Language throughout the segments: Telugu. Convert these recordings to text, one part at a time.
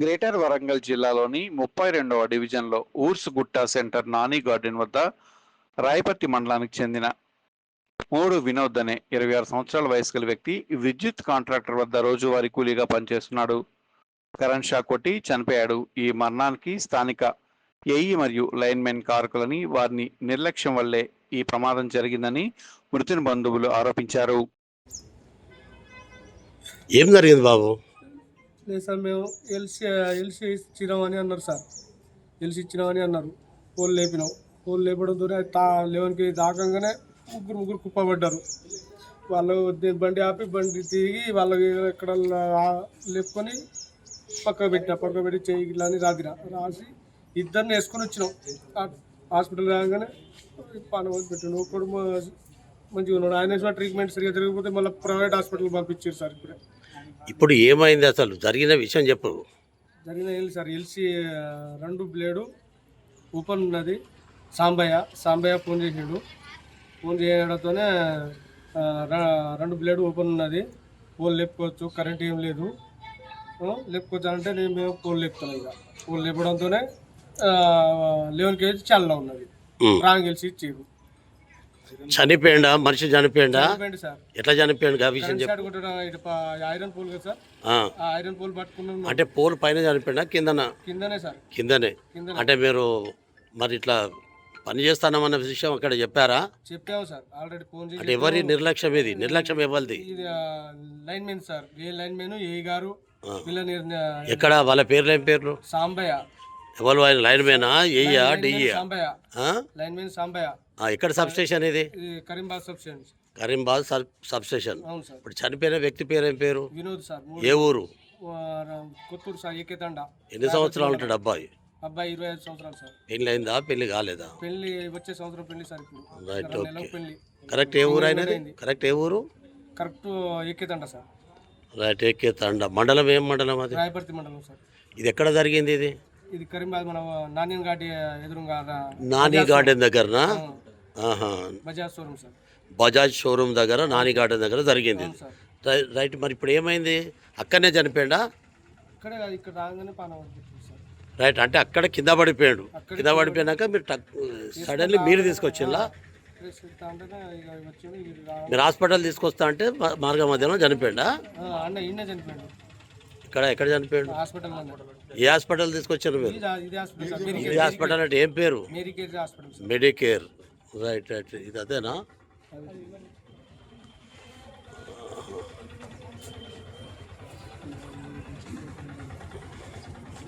గ్రేటర్ వరంగల్ జిల్లాలోని 32వ డివిజన్లో ఊర్సుగుట్ట సెంటర్ నాని గార్డెన్ వద్ద రాయపర్తి మండలానికి చెందిన 3 వినోద్ అనే 26 సంవత్సరాల వయసు గల వ్యక్తి విద్యుత్ కాంట్రాక్టర్ వద్ద రోజువారీ కూలీగా పనిచేస్తున్నాడు. కరెంట్ షాక్ కొట్టి చనిపోయాడు. ఈ మరణానికి స్థానిక ఏఈ మరియు లైన్మెన్ కారకులని, వారిని నిర్లక్ష్యం వల్లే ఈ ప్రమాదం జరిగిందని మృతుని బంధువులు ఆరోపించారు. ఏం జరిగింది బాబు? లేదు సార్, మేము ఎల్సీ ఇచ్చినామని అన్నారు సార్. ఎల్సీ ఇచ్చినామని అన్నారు. పోల్ లేపినాం. పోల్ లేపడంతో 11కి దాకంగానే ముగ్గురు కుప్పబడ్డారు. వాళ్ళు బండి ఆపి బండి తిరిగి వాళ్ళకి ఎక్కడ లేపుకొని పక్క పెట్టి చేయి ఇట్లా అని రాసి ఇద్దరిని వేసుకొని వచ్చినాం. హాస్పిటల్ రాగానే పానం పెట్టాడు. ఒకడు మంచిగా ఉన్నాడు. ఆయన ట్రీట్మెంట్ సరిగ్గా తిరగకపోతే మళ్ళీ ప్రైవేట్ హాస్పిటల్ పంపించారు సార్. ఇప్పుడు ఏమైంది అసలు? జరిగిన విషయం చెప్పు. జరిగిన సార్, ఎల్సీ 2 బ్లేడు ఓపెన్ ఉన్నది. సాంబయ్య ఫోన్ చేసాడు. ఫోన్ చేయడంతోనే 2 బ్లేడు ఓపెన్ ఉన్నది. పోల్ లేపుకోవచ్చు, కరెంట్ ఏం లేదు, లేపుకోవచ్చు అంటే మేము పోల్ లేపుతాం. ఇక పోల్ లేపడంతోనే 11 kg చాలా ఉన్నది. రాంగ్ ఎల్సీ ఇచ్చేది. చనిపోయిందా? మనిషి చనిపోయిందా? సార్. ఎట్లా చనిపోయాడు? ఐరన్ పోల్ కదా సార్. ఐరన్ పోల్ పట్టుకున్నాం. అంటే పోల్ పైన చనిపోయిందా కిందనే సార్? కిందనే. అంటే మీరు మరి ఇట్లా పని చేస్తానమన్న విషయం అక్కడ చెప్పారా? చెప్పాము సార్, ఆల్రెడీ ఫోన్ చేసి. అంటే ఎవరి నిర్లక్ష్యం? ఇది నిర్లక్ష్యం ఎవరిది? Linemen sir. లైన్మెన్ ఏ గారు. ఎక్కడ వాళ్ళ పేర్లు? ఏం పేర్లు? సాంబయ్య. ఎవరు ఆయన? లైన్మెనా, ఏయా, డియా? లైన్మెన్ సాంబయ్య. ఎక్కడ సబ్ స్టేషన్ ఇది? Karimabad sub station. ఇప్పుడు చనిపోయిన వ్యక్తి పేరు ఏం పేరు? వినోద్ సార్. ఏ ఊరు? కొత్తూరు సార్, ఏకేతండ. ఎన్ని సంవత్సరాలు ఉంటాడు అబ్బాయి? 25 సంవత్సరాలు సార్. పెళ్లి అయిందా? పెళ్లి కాలేదా? పెళ్లి వచ్చే సంవత్సరం పెళ్లి సార్. Right, okay. కరెక్ట్ ఏ ఊరు అయినది? కరెక్ట్ ఏ ఊరు? కరెక్ట్ ఏకేతండ సార్. రైట్, ఏకేతండ. మండలం ఏం మండలం అది? రాయపర్తి మండలం సార్. ఇది ఎక్కడ జరిగింది? ఇది కరీంబాద్ మన నాని గార్డెన్ ఎదురుగా. నాని గార్డెన్ దగ్గరనా? బజాజ్ షోరూమ్ దగ్గర నాని గార్డెన్ దగ్గర జరిగింది. రైట్. మరి ఇప్పుడు ఏమైంది? అక్కడనే చనిపోయాడా? రైట్. అంటే అక్కడ కింద పడిపోయాడు. కింద పడిపోయినాక మీరు సడన్లీ మీరు తీసుకొచ్చిందా? మీరు హాస్పిటల్ తీసుకొస్తా అంటే మార్గ మధ్యలో చనిపోయాడా? ఎక్కడ చనిపోయాడు? ఏ హాస్పిటల్ తీసుకొచ్చారు మీరు? ఇది హాస్పిటల్ అంటే ఏం పేరు? మెడికేర్. రైట్. ఇది అదేనా?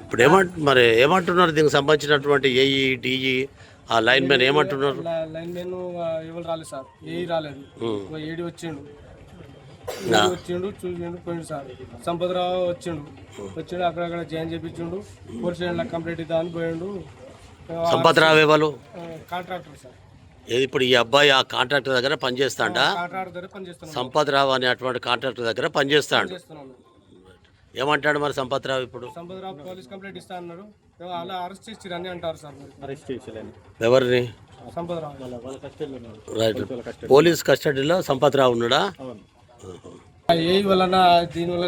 ఇప్పుడు ఏమంటున్నారు దీనికి సంబంధించినటువంటి ఏఈ, డిఈ, ఆ లైన్ మ్యాన్ ఏమంటున్నారు? లైన్ మ్యాన్ ఎవరు రాలేదు సార్. ఏఈ రాలేదు. ఏడి వచ్చిండు చూసిండు పోయిండు సార్. సంపదరావు వచ్చిండు అక్కడక్కడ జాయిన్ చేయించిండు. పోలీస్ స్టేషన్లో కంప్లైంట్ ఇద్దా అని పోయిండు. సంపదరావు ఎవరు? Contractor sir. ఇప్పుడు ఈ అబ్బాయి ఆ కాంట్రాక్టర్ దగ్గర పనిచేస్తాడా? సంపదరావు అనేటువంటి కాంట్రాక్టర్ దగ్గర పనిచేస్తాడు. ఏమంటాడు మరి సంపత్రావు? ఇప్పుడు సంపత్రావు పోలీస్ కంప్లైంట్ ఇస్తా అన్నాడు. అలా అరెస్ట్ చేసి అని అంటారు సార్. ఎవరిని? సంపత్రావు. రైట్. పోలీస్ కస్టడీలో సంపత్రావు ఉన్నాడా? ఏ వలన దీని వల్ల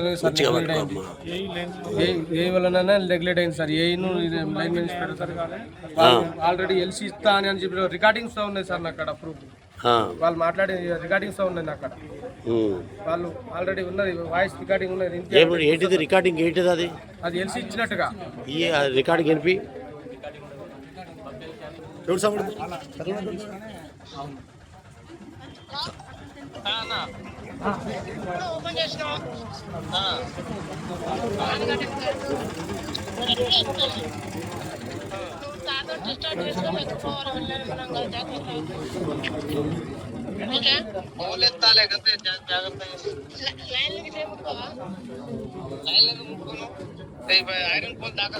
నెగ్లెక్ట్ అయింది సార్. ఏను line minister sir already LC ఇస్తా అని చెప్పి రికార్డింగ్స్ ఉన్నాయి సార్. నాకు అక్కడ ప్రూఫ్ వాళ్ళు మాట్లాడే రికార్డింగ్స్ ఉన్నాయి అక్కడ. వాళ్ళు ఆల్రెడీ ఉన్నది, వాయిస్ రికార్డింగ్ ఉన్నది. ఏంటిది రికార్డింగ్? ఏంటిది అది? అది ఎల్సీ ఇచ్చినట్టుగా ఈ రికార్డింగ్ ఏంటి? ఓపెన్ చేసినాం. స్టార్ట్ చేసినాం. ఐరన్ పోల్ దాకా